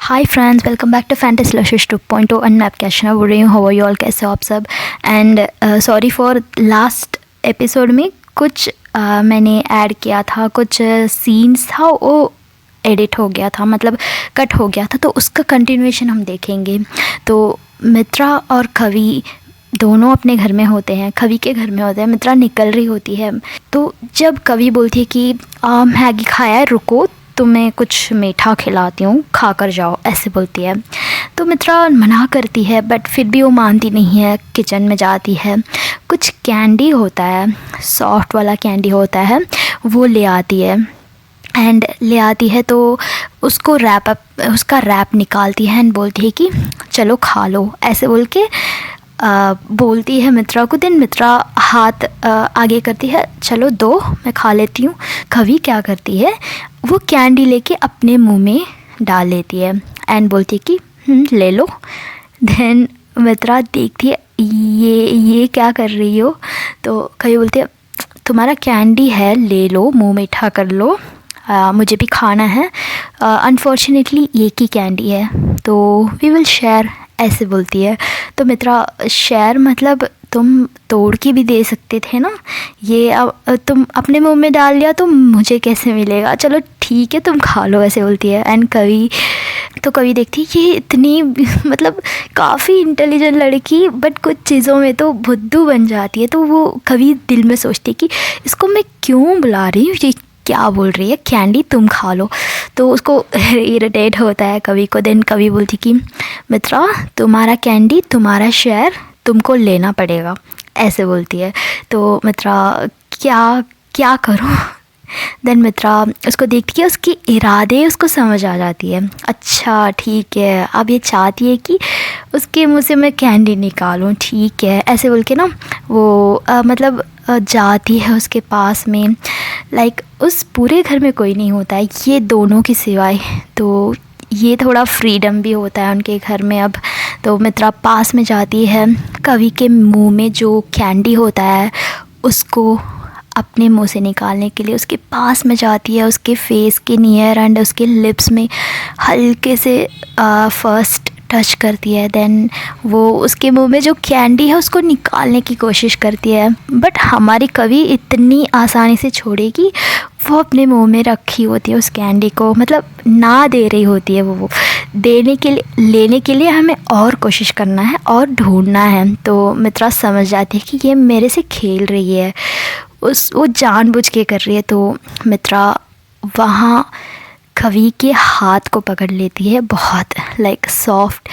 Hi friends, welcome back to fantasy luscious 2.0 and मैं आपकी अर्चना बोल रही हूँ। हाउ आर यू ऑल, कैसे हो आप सब। And sorry for last episode में कुछ मैंने ऐड किया था, कुछ सीन्स था वो एडिट हो गया था, मतलब कट हो गया था, तो उसका कंटिन्यूएशन हम देखेंगे। तो मित्रा और कवि दोनों अपने घर में होते हैं, कवि के घर में होते हैं। मित्रा निकल रही होती है, तो जब कवि बोलती है कि मैगी खाया है, रुको तुम्हें कुछ मीठा खिलाती हूँ, खा कर जाओ, ऐसे बोलती है। तो मित्रा मना करती है, बट फिर भी वो मानती नहीं है, किचन में जाती है। कुछ कैंडी होता है, सॉफ्ट वाला कैंडी होता है, वो ले आती है। एंड ले आती है तो उसको उसका रैप निकालती है एंड बोलती है कि चलो खा लो, ऐसे बोल के बोलती है मित्रा को। दिन मित्रा हाथ आगे करती है, चलो दो मैं खा लेती हूँ। कवि क्या करती है, वो कैंडी लेके अपने मुंह में डाल लेती है एंड बोलती है कि ले लो। देन मित्रा देखती है ये क्या कर रही हो। तो कवि बोलती है तुम्हारा कैंडी है, ले लो, मुंह मीठा कर लो, मुझे भी खाना है। अनफॉर्चुनेटली एक ही कैंडी है, तो वी विल शेयर, ऐसे बोलती है। तो मित्रा शेयर मतलब तुम तोड़ के भी दे सकते थे ना, ये अब तुम अपने मुंह में डाल लिया तो मुझे कैसे मिलेगा, चलो ठीक है तुम खा लो, ऐसे बोलती है। एंड कवि देखती है ये इतनी मतलब काफ़ी इंटेलिजेंट लड़की, बट कुछ चीज़ों में तो बुद्धू बन जाती है। तो वो कवि दिल में सोचती है कि इसको मैं क्यों बुला रही हूँ, ये क्या बोल रही है, कैंडी तुम खा लो। तो उसको इरिटेट होता है कवि को। देन कवि बोलती कि मित्रा तुम्हारा कैंडी, तुम्हारा शेयर तुमको लेना पड़ेगा, ऐसे बोलती है। तो मित्रा क्या क्या करूँ। देन मित्रा उसको देखती है, उसके इरादे उसको समझ आ जाती है। अच्छा ठीक है, अब ये चाहती है कि उसके मुंह से मैं कैंडी निकालूं, ठीक है, ऐसे बोल के ना वो जाती है उसके पास में। लाइक उस पूरे घर में कोई नहीं होता है, ये दोनों की सिवाय, तो ये थोड़ा फ्रीडम भी होता है उनके घर में अब। तो मित्रा पास में जाती है, कवि के मुंह में जो कैंडी होता है उसको अपने मुंह से निकालने के लिए उसके पास में जाती है, उसके फेस के नियर एंड उसके लिप्स में हल्के से फर्स्ट टच करती है। देन वो उसके मुंह में जो कैंडी है उसको निकालने की कोशिश करती है, बट हमारी कवि इतनी आसानी से छोड़ेगी, वो अपने मुंह में रखी होती है उस कैंडी को, मतलब ना दे रही होती है वो देने के लिए, लेने के लिए हमें और कोशिश करना है और ढूंढना है। तो मित्रा समझ जाती है कि ये मेरे से खेल रही है, वो जानबूझ के कर रही है। तो मित्रा वहाँ कवि के हाथ को पकड़ लेती है, बहुत लाइक सॉफ्ट।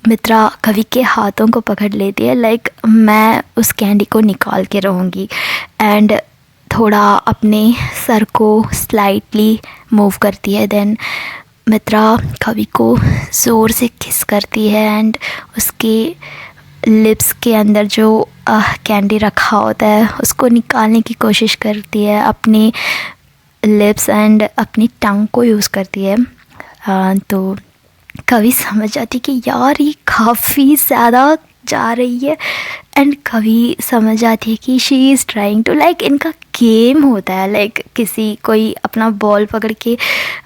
मित्रा कवि के हाथों को पकड़ लेती है, लाइक मैं उस कैंडी को निकाल के रहूँगी। एंड थोड़ा अपने सर को स्लाइटली मूव करती है। देन मित्रा कवि को ज़ोर से किस करती है एंड उसके लिप्स के अंदर जो कैंडी रखा होता है उसको निकालने की कोशिश करती है, अपने लिप्स एंड अपनी टंग को यूज़ करती है। तो कवि समझ जाती कि यार ये काफ़ी ज़्यादा जा रही है। एंड कवि समझ जाती है कि she is trying to, like इनका गेम होता है, लाइक कोई अपना बॉल पकड़ के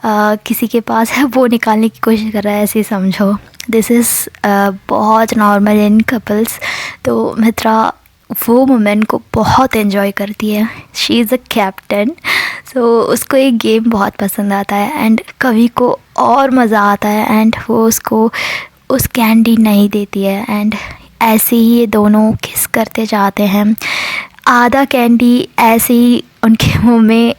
किसी के पास है, वो निकालने की कोशिश कर रहा है, ऐसे समझो। दिस इज़ बहुत नॉर्मल इन कपल्स। तो मित्रा वो मोमेंट को बहुत एंजॉय करती है, शी इज़ अ कैप्टन, सो उसको एक गेम बहुत पसंद आता है। एंड कवि को और मज़ा आता है एंड वो उसको उस कैंडी नहीं देती है। एंड ऐसे ही ये दोनों किस करते जाते हैं, आधा कैंडी ऐसे ही उनके मुंह में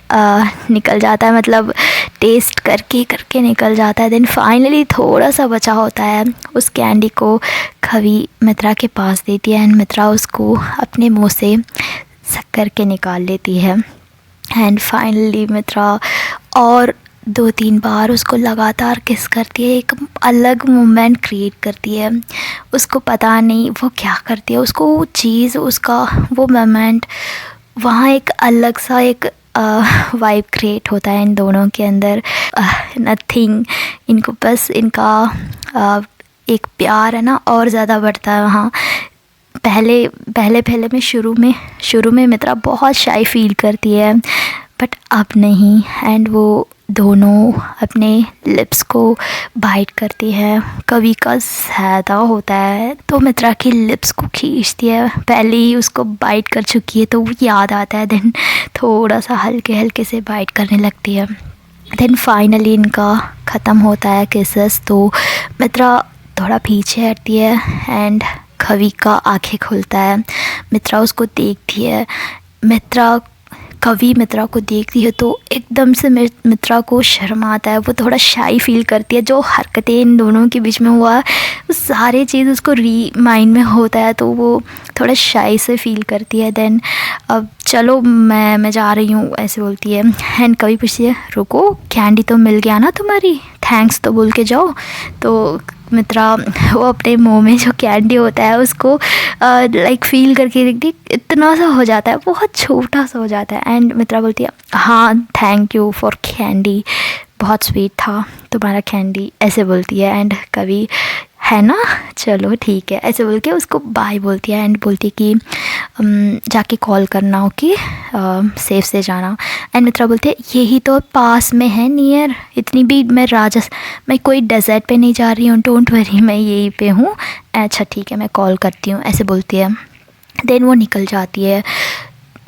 निकल जाता है, मतलब टेस्ट करके करके निकल जाता है। देन फाइनली थोड़ा सा बचा होता है, उस कैंडी को कवि मित्रा के पास देती है एंड मित्रा उसको अपने मुंह से सक करके निकाल लेती है। एंड फाइनली मित्रा और 2-3 बार उसको लगातार किस करती है, एक अलग मोमेंट क्रिएट करती है। उसको पता नहीं वो क्या करती है, उसको वो चीज़, उसका वो मोमेंट, वहाँ एक अलग सा एक वाइब क्रिएट होता है इन दोनों के अंदर। नथिंग, इनको बस इनका एक प्यार है ना और ज़्यादा बढ़ता है वहाँ। पहले में शुरू में मित्रा बहुत शाई फील करती है, बट अब नहीं। एंड वो दोनों अपने लिप्स को बाइट करती है। कवि का ज़्यादा होता है तो मित्रा की लिप्स को खींचती है, पहले ही उसको बाइट कर चुकी है तो वो याद आता है, देन थोड़ा सा हल्के हल्के से बाइट करने लगती है। देन फाइनली इनका ख़त्म होता है किसेस। तो मित्रा थोड़ा पीछे हटती है एंड कवि का आंखें खुलता है। मित्रा उसको देखती है। कवि मित्रा को देखती है तो एकदम से मित्रा को शर्म आता है, वो थोड़ा शाई फील करती है। जो हरकतें इन दोनों के बीच में हुआ वो सारी चीज़ उसको माइंड में होता है तो वो थोड़ा शाई से फील करती है। देन अब चलो मैं जा रही हूँ ऐसे बोलती है। एंड कवि पूछती है रुको, कैंडी तो मिल गया ना तुम्हारी, थैंक्स तो बोल के जाओ। तो मित्रा वो अपने मुंह में जो कैंडी होता है उसको लाइक फ़ील करके देखती, इतना सा हो जाता है, बहुत छोटा सा हो जाता है। एंड मित्रा बोलती है हाँ थैंक यू फॉर कैंडी, बहुत स्वीट था तुम्हारा कैंडी, ऐसे बोलती है। एंड कवि है ना, चलो ठीक है ऐसे बोल के उसको बाय बोलती है। एंड बोलती है कि जाके कॉल करना, ओके सेफ से जाना। एंड मित्रा बोलते हैं यही तो पास में है नियर, इतनी भी मैं कोई डेजर्ट पे नहीं जा रही हूँ, डोंट वरी मैं यहीं पे हूँ। अच्छा ठीक है मैं कॉल करती हूँ ऐसे बोलती है। देन वो निकल जाती है।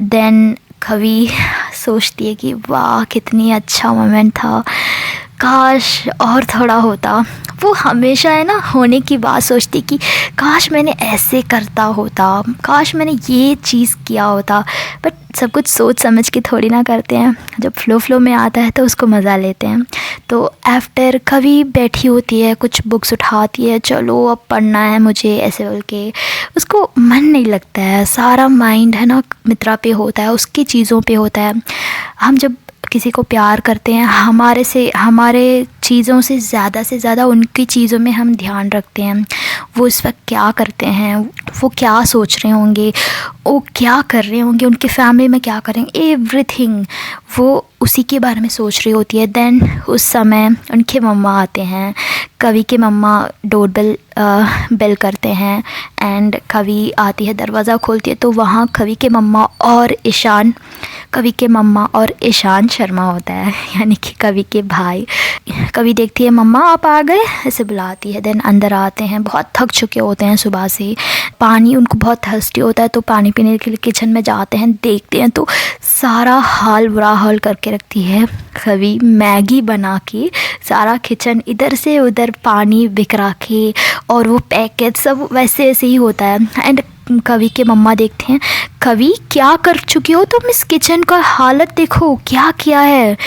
देन कवि सोचती है कि वाह कितनी अच्छा मोमेंट था, काश और थोड़ा होता। वो हमेशा है ना होने की बात सोचती कि काश मैंने ऐसे करता होता, काश मैंने ये चीज़ किया होता। बट सब कुछ सोच समझ के थोड़ी ना करते हैं, जब फ्लो में आता है तो उसको मज़ा लेते हैं। तो आफ्टर कवि बैठी होती है, कुछ बुक्स उठाती है, चलो अब पढ़ना है मुझे ऐसे बोल के। उसको मन नहीं लगता है, सारा माइंड है ना मित्रा पे होता है, उसकी चीज़ों पे होता है। हम जब किसी को प्यार करते हैं, हमारे चीज़ों से ज़्यादा उनकी चीज़ों में हम ध्यान रखते हैं। वो इस वक्त क्या करते हैं, वो क्या सोच रहे होंगे, वो क्या कर रहे होंगे, उनके फैमिली में क्या करेंगे, एवरीथिंग वो उसी के बारे में सोच रही होती है। देन उस समय उनके मम्मा आते हैं, कवि के मम्मा डोरबेल बेल करते हैं। एंड कवि आती है, दरवाज़ा खोलती है तो वहाँ कवि के मम्मा और ईशान शर्मा होता है, यानी कि कवि के भाई। कवि देखती है मम्मा आप आ गए ऐसे बुलाती है। देन अंदर आते हैं, बहुत थक चुके होते हैं सुबह से, पानी उनको बहुत थर्स्टी होता है तो पानी पीने के लिए किचन में जाते हैं। देखते हैं तो सारा बुरा हाल करके रखती है कवि, मैगी बना के सारा किचन इधर से उधर पानी बिखरा के, और वो पैकेट सब वैसे ही होता है। एंड कवि के मम्मा देखते हैं, कवि क्या कर चुकी हो तुम, इस किचन का हालत देखो क्या किया है,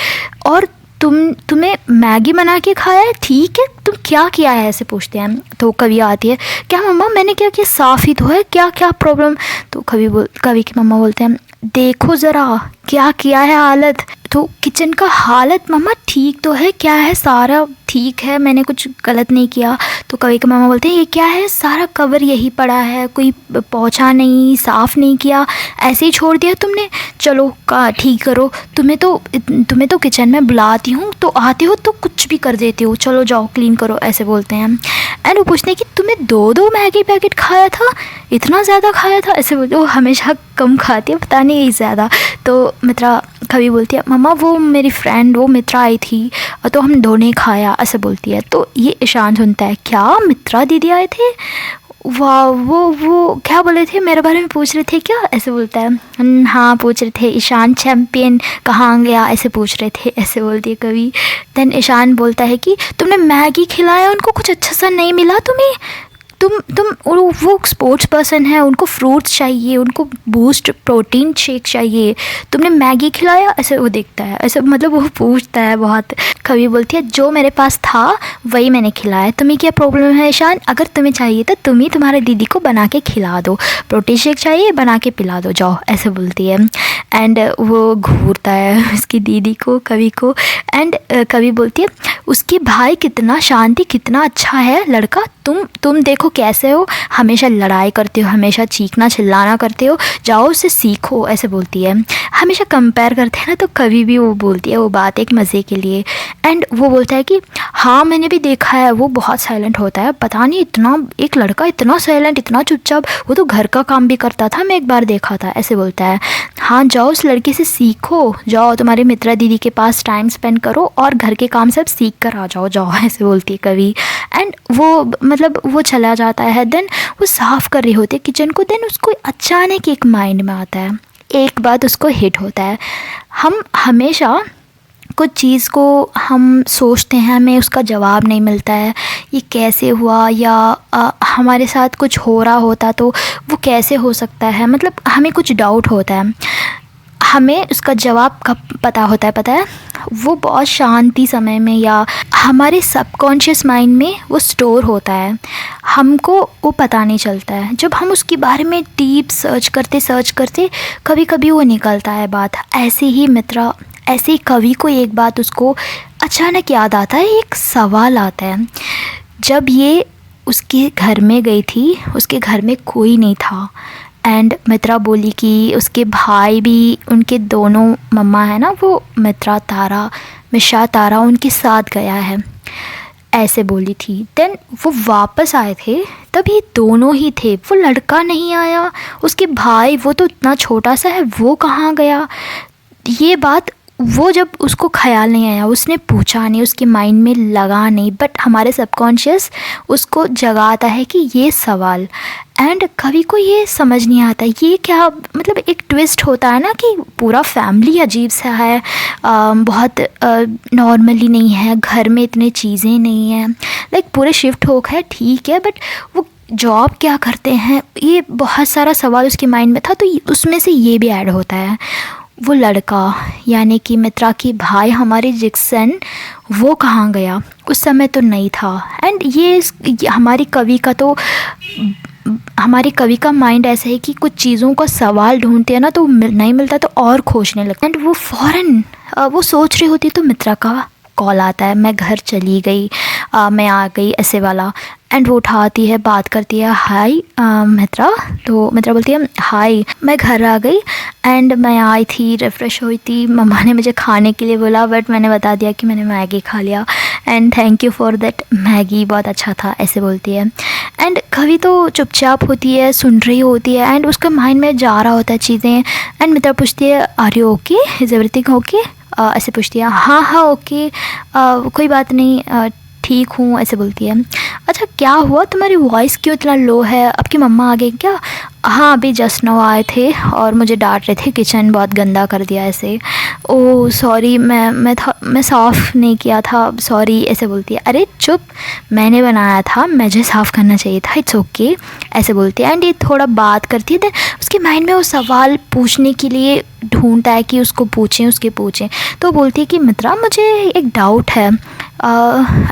और तुम्हें मैगी बना के खाया है, ठीक है तुम क्या किया है ऐसे पूछते हैं। तो कवि आती है, क्या मम्मा मैंने क्या किया, साफ़ ही तो है, क्या प्रॉब्लम। तो कवि की मम्मा बोलते हैं देखो ज़रा क्या किया है हालत। तो किचन का हालत मम्मा ठीक तो है, क्या है, सारा ठीक है, मैंने कुछ गलत नहीं किया। तो कवि के मामा बोलते हैं ये क्या है, सारा कवर यही पड़ा है, कोई पोंछा नहीं, साफ़ नहीं किया, ऐसे ही छोड़ दिया तुमने, चलो का ठीक करो, तुम्हें तो किचन में बुलाती हूँ तो आते हो तो कुछ भी कर देते हो, चलो जाओ क्लीन करो ऐसे बोलते हैं। एंड वो पूछते हैं कि तुम्हें 2 मैगी पैकेट खाया था, इतना ज़्यादा खाया था ऐसे बोलते। वो हमेशा कम खाती है, पता नहीं ज़्यादा। तो मित्रा कवि बोलती है मम्मा वो मेरी फ्रेंड वो मित्रा आई थी तो हम दोनों ने खाया ऐसे बोलती है। तो ये ईशान सुनता है, क्या मित्रा दीदी आए थे, वाह वो क्या बोले थे, मेरे बारे में पूछ रहे थे क्या ऐसे बोलता है। हाँ पूछ रहे थे, ईशान चैम्पियन कहाँ गया ऐसे पूछ रहे थे ऐसे बोलती है कवि। देन ईशान बोलता है कि तुमने मैगी खिलाया उनको, कुछ अच्छा सा नहीं मिला तुम्हें, तुम वो स्पोर्ट्स पर्सन है, उनको फ्रूट्स चाहिए, उनको बूस्ट प्रोटीन शेक चाहिए, तुमने मैगी खिलाया ऐसे वो देखता है, ऐसे मतलब वो पूछता है बहुत। कवि बोलती है जो मेरे पास था वही मैंने खिलाया, तुम्हें क्या प्रॉब्लम है ईशान, अगर तुम्हें चाहिए तो तुम ही तुम्हारे दीदी को बना के खिला दो, प्रोटीन शेक चाहिए बना के पिला दो जाओ ऐसे बोलती है। एंड वो घूरता है उसकी दीदी को, कवि को। एंड कवि बोलती है उसके भाई कितना शांति, कितना अच्छा है लड़का, तुम देखो कैसे हो, हमेशा लड़ाई करते हो, हमेशा चीखना चिल्लाना करते हो, जाओ उससे सीखो, ऐसे बोलती है। हमेशा कंपेयर करते हैं ना, तो कभी भी वो बोलती है वो बात एक मज़े के लिए। एंड वो बोलता है कि हाँ मैंने भी देखा है, वो बहुत साइलेंट होता है, पता नहीं इतना एक लड़का इतना साइलेंट, इतना चुपचाप, वो तो घर का काम भी करता था, मैं एक बार देखा था, ऐसे बोलता है। हाँ जाओ उस लड़के से सीखो, जाओ तुम्हारे मित्रा दीदी के पास टाइम स्पेंड करो और घर के काम सब सीख कर आ जाओ, जाओ ऐसे बोलती है कवि। एंड वो मतलब वो चला जाता है। देन वो साफ़ कर रही होती है किचन को। देन उसको अचानक एक माइंड में आता है, एक बात उसको हिट होता है। हम हमेशा कुछ चीज़ को हम सोचते हैं, हमें उसका जवाब नहीं मिलता है, ये कैसे हुआ, या हमारे साथ कुछ हो रहा होता तो वो कैसे हो सकता है, मतलब हमें कुछ डाउट होता है, हमें उसका जवाब कब पता होता है पता है, वो बहुत शांति समय में या हमारे सबकॉन्शियस माइंड में वो स्टोर होता है, हमको वो पता नहीं चलता है। जब हम उसके बारे में डीप सर्च करते कभी कभी वो निकलता है बात। ऐसे ही मित्रा, ऐसे ही कवि को एक बात उसको अचानक याद आता है, एक सवाल आता है। जब ये उसके घर में गई थी, उसके घर में कोई नहीं था। एंड मित्रा बोली कि उसके भाई भी, उनके दोनों मम्मा है ना, वो मिश्रा तारा उनके साथ गया है, ऐसे बोली थी। देन वो वापस आए थे, तभी दोनों ही थे, वो लड़का नहीं आया, उसके भाई वो तो इतना छोटा सा है, वो कहाँ गया। ये बात वो जब उसको ख्याल नहीं आया, उसने पूछा नहीं, उसके माइंड में लगा नहीं, बट हमारे सबकॉन्शियस उसको जगाता है कि ये सवाल। एंड कभी को ये समझ नहीं आता ये क्या, मतलब एक ट्विस्ट होता है ना कि पूरा फैमिली अजीब सा है, बहुत नॉर्मली नहीं है, घर में इतने चीज़ें नहीं हैं, लाइक पूरे शिफ्ट हो गए, ठीक है, बट वो जॉब क्या करते हैं, ये बहुत सारा सवाल उसके माइंड में था। तो उसमें से ये भी ऐड होता है, वो लड़का यानी कि मित्रा की भाई हमारे जिक्सन, वो कहाँ गया, उस समय तो नहीं था। एंड ये हमारी कवि का माइंड ऐसा है कि कुछ चीज़ों का सवाल ढूंढते हैं ना, तो नहीं मिलता तो और खोजने लगता है। एंड वो फ़ौरन वो सोच रही होती तो मित्रा का कॉल आता है, मैं घर चली गई, मैं आ गई, ऐसे वाला। एंड वो उठाती है, बात करती है, हाय मित्रा। तो मित्रा बोलती है हाय, मैं घर आ गई एंड मैं आई थी, रिफ़्रेश हुई थी, मम्मा ने मुझे खाने के लिए बोला, बट मैंने बता दिया कि मैंने मैगी खा लिया, and thank you for that, Maggi बहुत अच्छा था, ऐसे बोलती है। एंड कभी तो चुपचाप होती है, सुन रही होती है, एंड उसके माइंड में जा रहा होता है चीज़ें। एंड मित्रा पूछती है are you okay, is everything okay, ऐसे पूछती है। हाँ ओके, कोई बात नहीं, ठीक हूँ, ऐसे बोलती है। अच्छा क्या हुआ, तुम्हारी वॉइस क्यों इतना लो है, आपकी मम्मा आ गई क्या। हाँ अभी जस्ट नाउ आए थे और मुझे डांट रहे थे, किचन बहुत गंदा कर दिया ऐसे। ओह सॉरी, मैं साफ़ नहीं किया था, सॉरी, ऐसे बोलती है। अरे चुप, मैंने बनाया था, मुझे साफ़ करना चाहिए था, इट्स ओके, ऐसे बोलती है। एंड ये थोड़ा बात करती है, देन उसके माइंड में वो सवाल पूछने के लिए ढूंढता है कि उसको पूछें। तो बोलती है कि मित्रा मुझे एक डाउट है,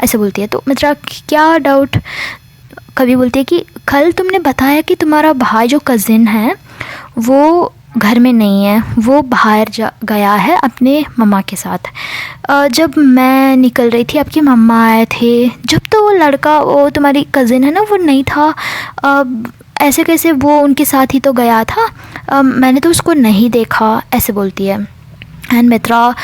ऐसे बोलती है। तो मित्रा क्या डाउट। कभी बोलती है कि कल तुमने बताया कि तुम्हारा भाई जो कज़िन है वो घर में नहीं है, वो बाहर गया है अपने मम्मा के साथ। जब मैं निकल रही थी आपकी मम्मा आए थे, जब तो वो लड़का, वो तुम्हारी कज़िन है ना, वो नहीं था, ऐसे कैसे वो उनके साथ ही तो गया था, मैंने तो उसको नहीं देखा, ऐसे बोलती है। एंड मित्रा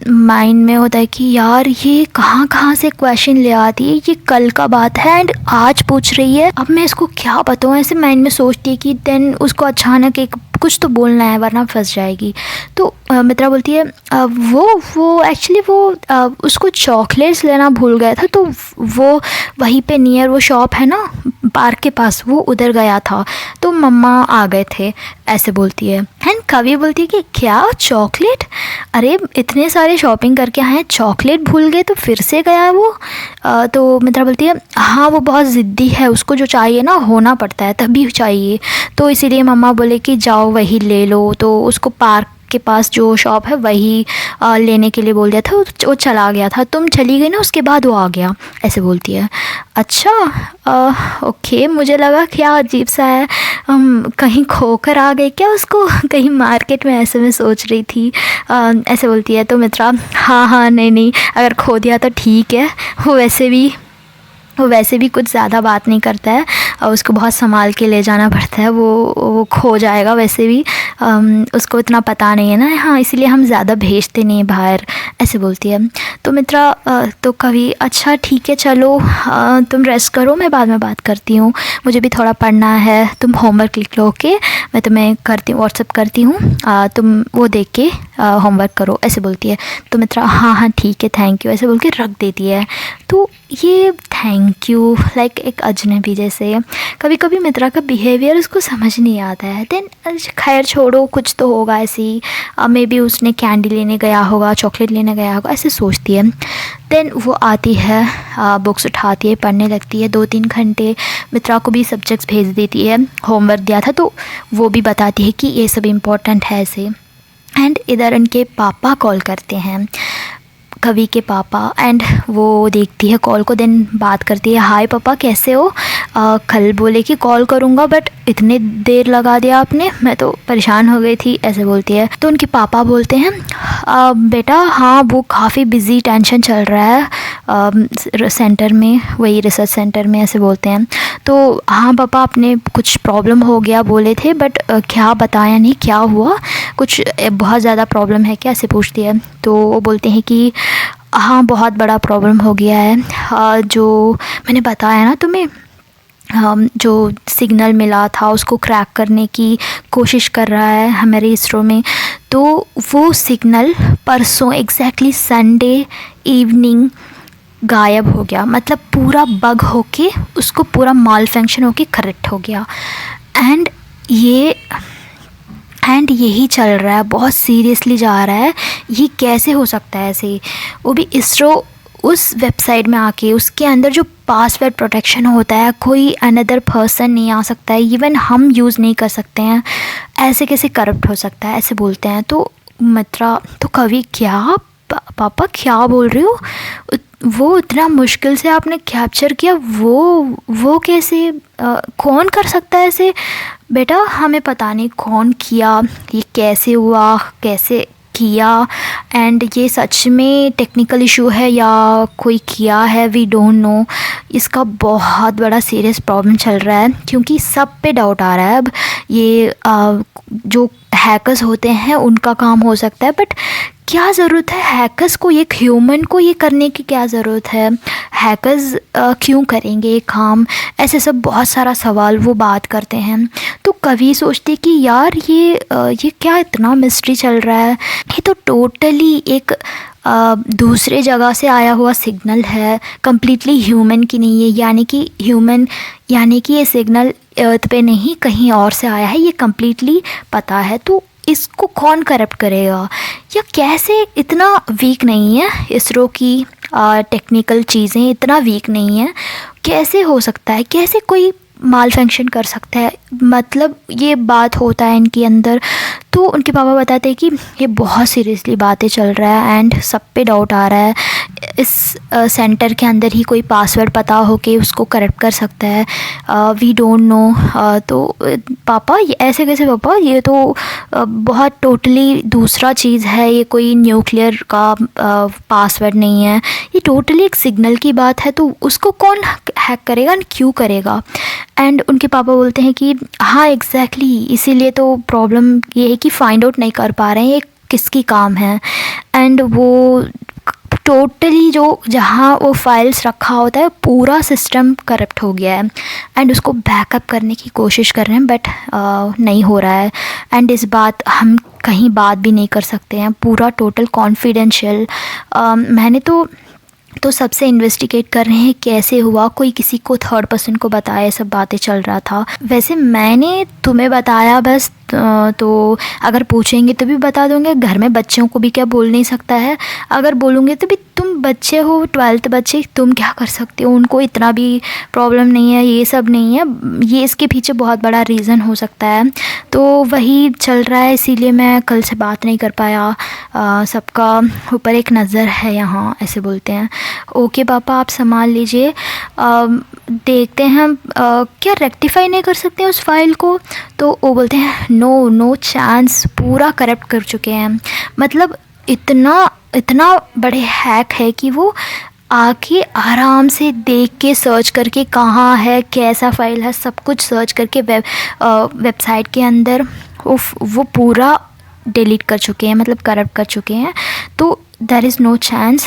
माइंड में होता है कि यार ये कहाँ से क्वेश्चन ले आती है, ये कल का बात है एंड आज पूछ रही है, अब मैं इसको क्या बताऊँ, ऐसे माइंड में सोचती है कि देन उसको अचानक एक कुछ तो बोलना है वरना फंस जाएगी। तो मित्रा बोलती है वो एक्चुअली वो उसको चॉकलेट्स लेना भूल गया था, तो वो वहीं पे नियर वो शॉप है ना पार्क के पास, वो उधर गया था, तो मम्मा आ गए थे, ऐसे बोलती है। एंड कवि बोलती है कि क्या चॉकलेट, अरे इतने सारे शॉपिंग करके आए हैं, चॉकलेट भूल गए तो फिर से गया वो। तो मित्रा बोलती है हाँ वो बहुत ज़िद्दी है, उसको जो चाहिए ना होना पड़ता है तभी चाहिए, तो इसीलिए मम्मा बोले कि जाओ वही ले लो। तो उसको पार्क के पास जो शॉप है वही लेने के लिए बोल दिया था, वो चला गया था, तुम चली गई ना उसके बाद वो आ गया, ऐसे बोलती है। अच्छा ओके, मुझे लगा क्या अजीब सा है, कहीं खोकर आ गए क्या उसको कहीं मार्केट में, ऐसे मैं सोच रही थी, ऐसे बोलती है। तो मित्रा हाँ नहीं, अगर खो दिया तो ठीक है, वो वैसे भी वो वैसे भी कुछ ज़्यादा बात नहीं करता है और उसको बहुत संभाल के ले जाना पड़ता है, वो खो जाएगा वैसे भी। उसको इतना पता नहीं है ना, हाँ, इसीलिए हम ज़्यादा भेजते नहीं बाहर, ऐसे बोलती है। तो मित्रा तो कभी अच्छा ठीक है चलो तुम रेस्ट करो, मैं बाद में बात करती हूँ, मुझे भी थोड़ा पढ़ना है, तुम होमवर्क लिख लो, ओके, मैं तुम्हें करती हूँ, व्हाट्सअप करती हूँ, तुम वो देख के होमवर्क करो, ऐसे बोलती है। तो मित्रा हाँ हाँ ठीक है, थैंक यू, ऐसे बोल के रख देती है। तो ये थैंक यू लाइक एक अजनबी जैसे, कभी कभी मित्रा का बिहेवियर उसको समझ नहीं आता है। देन खैर छोड़ो, कुछ तो होगा ऐसे ही, मे बी उसने कैंडी लेने गया होगा, चॉकलेट लेने गया होगा, ऐसे सोचती है। देन वो आती है, बुक्स उठाती है, पढ़ने लगती है 2-3 घंटे। मित्रा को भी सब्जेक्ट्स भेज देती है, होमवर्क दिया था तो वो भी बताती है कि ये सब इम्पोर्टेंट है ऐसे। एंड इधर उनके पापा कॉल करते हैं, कवि के पापा, एंड वो देखती है कॉल को, देन बात करती है, हाय पापा कैसे हो, कल बोले कि कॉल करूँगा बट इतने देर लगा दिया आपने, मैं तो परेशान हो गई थी, ऐसे बोलती है। तो उनके पापा बोलते हैं बेटा हाँ वो काफ़ी बिज़ी टेंशन चल रहा है सेंटर में, वही रिसर्च सेंटर में, ऐसे बोलते हैं। तो हाँ पापा आपने कुछ प्रॉब्लम हो गया बोले थे बट क्या बताया नहीं, क्या हुआ, कुछ बहुत ज़्यादा प्रॉब्लम है क्या, ऐसे पूछती है। तो वो बोलते हैं कि हाँ बहुत बड़ा प्रॉब्लम हो गया है, जो मैंने बताया ना तुम्हें, जो सिग्नल मिला था उसको क्रैक करने की कोशिश कर रहा है हमारे इसरो में। तो वो सिग्नल परसों एग्जैक्टली संडे इवनिंग गायब हो गया, मतलब पूरा बग होके उसको पूरा माल फंक्शन होके करेक्ट हो गया। एंड यही चल रहा है, बहुत सीरियसली जा रहा है, ये कैसे हो सकता है ऐसे, वो भी इसरो उस वेबसाइट में आके, उसके अंदर जो पासवर्ड प्रोटेक्शन होता है, कोई अनदर पर्सन नहीं आ सकता है, इवन हम यूज़ नहीं कर सकते हैं, ऐसे कैसे करप्ट हो सकता है, ऐसे बोलते हैं। तो मित्रा तो कवि क्या पापा क्या बोल रहे हो, वो इतना मुश्किल से आपने कैप्चर किया, वो कैसे कौन कर सकता है ऐसे, बेटा हमें पता नहीं कौन किया, ये कैसे हुआ, कैसे किया, एंड ये सच में टेक्निकल इशू है या कोई किया है, वी डोंट नो। इसका बहुत बड़ा सीरियस प्रॉब्लम चल रहा है क्योंकि सब पे डाउट आ रहा है। अब ये जो हैकर्स होते हैं उनका काम हो सकता है, बट क्या ज़रूरत है हैकर्स को, एक ह्यूमन को ये करने की क्या ज़रूरत है, हैकर्स क्यों करेंगे ये काम, ऐसे सब बहुत सारा सवाल वो बात करते हैं। तो कवि सोचते कि यार ये क्या इतना मिस्ट्री चल रहा है, ये तो टोटली एक दूसरे जगह से आया हुआ सिग्नल है, कम्प्लीटली ह्यूमन की नहीं है, यानी कि ये सिग्नल अर्थ पे नहीं कहीं और से आया है, ये कम्प्लीटली पता है। तो इसको कौन करप्ट करेगा, या कैसे, इतना वीक नहीं है इसरो की टेक्निकल चीज़ें, इतना वीक नहीं है, कैसे हो सकता है, कैसे कोई माल फंक्शन कर सकता है, मतलब ये बात होता है इनके अंदर। तो उनके पापा बताते हैं कि ये बहुत सीरियसली बातें चल रहा है एंड सब पे डाउट आ रहा है, इस सेंटर के अंदर ही कोई पासवर्ड पता हो के उसको करप्ट कर सकता है, वी डोंट नो। तो पापा ये ऐसे कैसे पापा, ये तो बहुत टोटली दूसरा चीज़ है, ये कोई न्यूक्लियर का पासवर्ड नहीं है, ये टोटली एक सिग्नल की बात है, तो उसको कौन हैक करेगा एंड क्यों करेगा। एंड उनके पापा बोलते हैं कि हाँ एग्जैक्टली इसीलिए तो प्रॉब्लम ये है कि फाइंड आउट नहीं कर पा रहे हैं ये किसकी काम है। एंड वो टोटली जो जहाँ वो फाइल्स रखा होता है पूरा सिस्टम करप्ट हो गया है एंड उसको बैकअप करने की कोशिश कर रहे हैं, बट नहीं हो रहा है। एंड इस बात हम कहीं बात भी नहीं कर सकते हैं, पूरा टोटल कॉन्फिडेंशियल। मैंने तो सबसे इन्वेस्टिगेट कर रहे हैं कैसे हुआ, कोई किसी को थर्ड पर्सन को बताया, सब बातें चल रहा था। वैसे मैंने तुम्हें बताया बस, तो अगर पूछेंगे तो भी बता दूँगे, घर में बच्चों को भी क्या बोल नहीं सकता है, अगर बोलूँगे तो भी तुम बच्चे हो 12th बच्चे, तुम क्या कर सकते हो, उनको इतना भी प्रॉब्लम नहीं है, ये सब नहीं है, ये इसके पीछे बहुत बड़ा रीज़न हो सकता है। तो वही चल रहा है, इसीलिए मैं कल से बात नहीं कर पाया, सबका ऊपर एक नज़र है यहाँ, ऐसे बोलते हैं। ओके पापा आप संभाल लीजिए, देखते हैं हम क्या रेक्टिफाई नहीं कर सकते उस फाइल को। तो वो बोलते हैं नो चांस, पूरा करप्ट कर चुके हैं, मतलब इतना बड़े हैक है कि वो आके आराम से देख के सर्च करके कहाँ है, कैसा फ़ाइल है, सब कुछ सर्च करके वेबसाइट के अंदर वो पूरा डिलीट कर चुके हैं, मतलब करप्ट कर चुके हैं। तो there is no chance.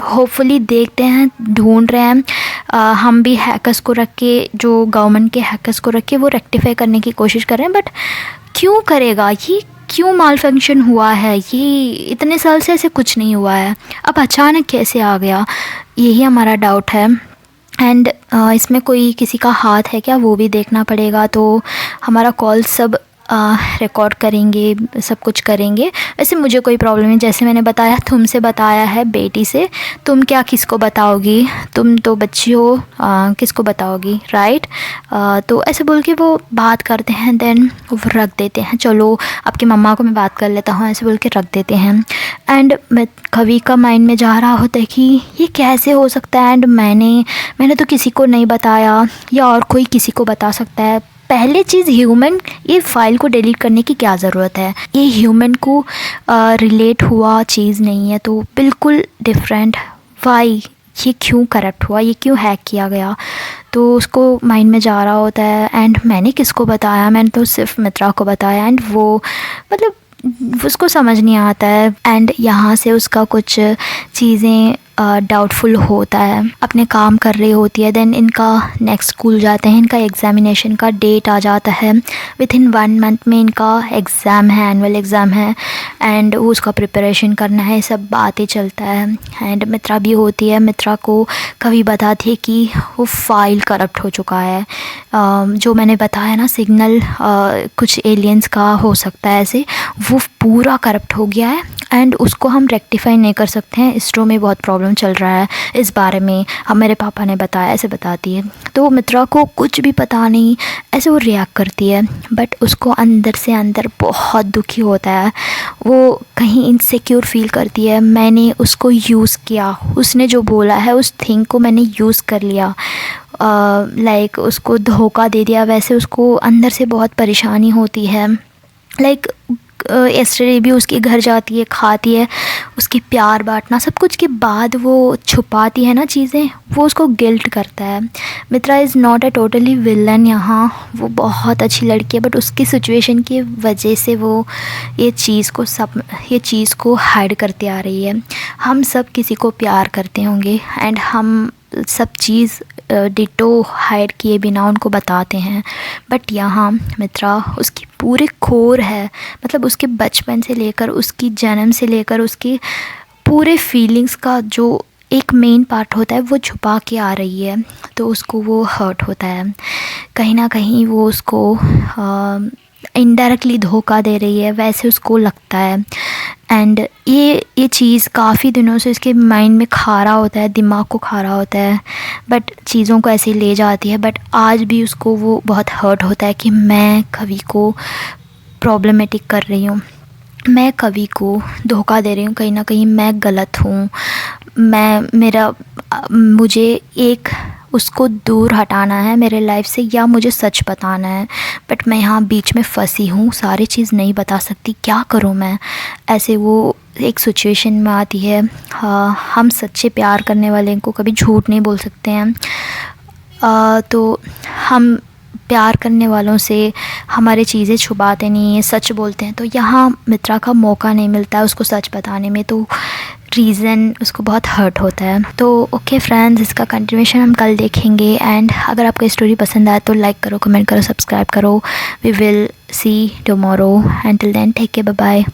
Hopefully देखते हैं, ढूंढ रहे हैं। हम भी हैकर्स को रख के, जो गवर्नमेंट के हैकर्स को रख के वो रेक्टिफाई करने की कोशिश कर रहे हैं। बट क्यों करेगा ये, क्यों माल फंक्शन हुआ है, ये इतने साल से ऐसे कुछ नहीं हुआ है, अब अचानक कैसे आ गया, यही हमारा डाउट है। एंड इसमें कोई किसी का हाथ है क्या, वो भी देखना पड़ेगा। तो हमारा कॉल सब रिकॉर्ड करेंगे, सब कुछ करेंगे। वैसे मुझे कोई प्रॉब्लम नहीं, जैसे मैंने बताया, तुमसे बताया है, बेटी से, तुम क्या किसको बताओगी, तुम तो बच्ची हो, किसको बताओगी, राइट। तो ऐसे बोल के वो बात करते हैं, देन वो रख देते हैं, चलो आपकी मम्मा को मैं बात कर लेता हूँ, ऐसे बोल के रख देते हैं। एंड मैं कवि का माइंड में जा रहा होता है कि ये कैसे हो सकता है, एंड मैंने तो किसी को नहीं बताया, या और कोई किसी को बता सकता है। पहले चीज़, ह्यूमन, ये फ़ाइल को डिलीट करने की क्या ज़रूरत है, ये ह्यूमन को रिलेट हुआ चीज़ नहीं है, तो बिल्कुल डिफरेंट। वाई, ये क्यों करप्ट हुआ, ये क्यों हैक किया गया, तो उसको माइंड में जा रहा होता है। एंड मैंने किसको बताया, मैंने तो सिर्फ मित्रा को बताया, एंड वो मतलब उसको समझ नहीं आता है। एंड यहाँ से उसका कुछ चीज़ें डाउटफुल होता है, अपने काम कर रही होती है। देन इनका नेक्स्ट स्कूल जाते हैं, इनका एग्ज़ामिनेशन का डेट आ जाता है, विथिन 1 मंथ में इनका एग्ज़ाम है, एनुअल एग्ज़ाम है, एंड वो उसका प्रिपरेशन करना है, सब बातें चलता है। एंड मित्रा भी होती है, मित्रा को कभी बताती है कि वो फ़ाइल करप्ट हो चुका है। जो मैंने बताया ना, सिग्नल कुछ एलियंस का हो सकता है ऐसे, वो पूरा करप्ट हो गया है, एंड उसको हम रेक्टिफाई नहीं कर सकते हैं। इसरो में बहुत प्रॉब्लम चल रहा है इस बारे में, हम, मेरे पापा ने बताया, ऐसे बताती है। तो मित्रा को कुछ भी पता नहीं, ऐसे वो रिएक्ट करती है, बट उसको अंदर से अंदर बहुत दुखी होता है, वो कहीं इनसिक्योर फील करती है। मैंने उसको यूज़ किया, उसने जो बोला है उस थिंग को मैंने यूज़ कर लिया, लाइक उसको धोखा दे दिया। वैसे उसको अंदर से बहुत परेशानी होती है। लाइक यस्टरडे भी उसके घर जाती है, खाती है, उसकी प्यार बांटना, सब कुछ के बाद वो छुपाती है ना चीज़ें, वो उसको गिल्ट करता है। Mitra is not a totally villain यहाँ, वो बहुत अच्छी लड़की है, बट उसकी सिचुएशन की वजह से वो ये चीज़ को हाइड करती आ रही है। हम सब किसी को प्यार करते होंगे, एंड हम सब चीज़ डिटो हाइड किए बिना उनको बताते हैं। बट यहाँ मित्रा उसकी पूरे कोर है, मतलब उसके बचपन से लेकर, उसकी जन्म से लेकर, उसके पूरे फीलिंग्स का जो एक मेन पार्ट होता है वो छुपा के आ रही है। तो उसको वो हर्ट होता है, कहीं ना कहीं वो उसको इनडायरेक्टली धोखा दे रही है, वैसे उसको लगता है। एंड ये चीज़ काफ़ी दिनों से इसके माइंड में खा रहा होता है, दिमाग को खा रहा होता है, बट चीज़ों को ऐसे ले जाती है। बट आज भी उसको वो बहुत हर्ट होता है कि मैं कवि को प्रॉब्लमेटिक कर रही हूँ, मैं कवि को धोखा दे रही हूँ, कहीं ना कहीं मैं गलत हूँ, मुझे एक उसको दूर हटाना है मेरे लाइफ से, या मुझे सच बताना है। बट मैं यहाँ बीच में फंसी हूँ, सारी चीज़ नहीं बता सकती, क्या करूँ मैं। ऐसे वो एक सिचुएशन में आती है। हम सच्चे प्यार करने वाले को कभी झूठ नहीं बोल सकते हैं। तो हम प्यार करने वालों से हमारी चीज़ें छुपाते नहीं हैं, सच बोलते हैं। तो यहाँ मित्रा का मौका नहीं मिलता है उसको सच बताने में, तो रीज़न उसको बहुत हर्ट होता है। तो ओके फ्रेंड्स, इसका कंटिन्यूशन हम कल देखेंगे। एंड अगर आपको स्टोरी पसंद आए तो लाइक करो, कमेंट करो, सब्सक्राइब करो। We will see tomorrow. Until then take care, bye bye.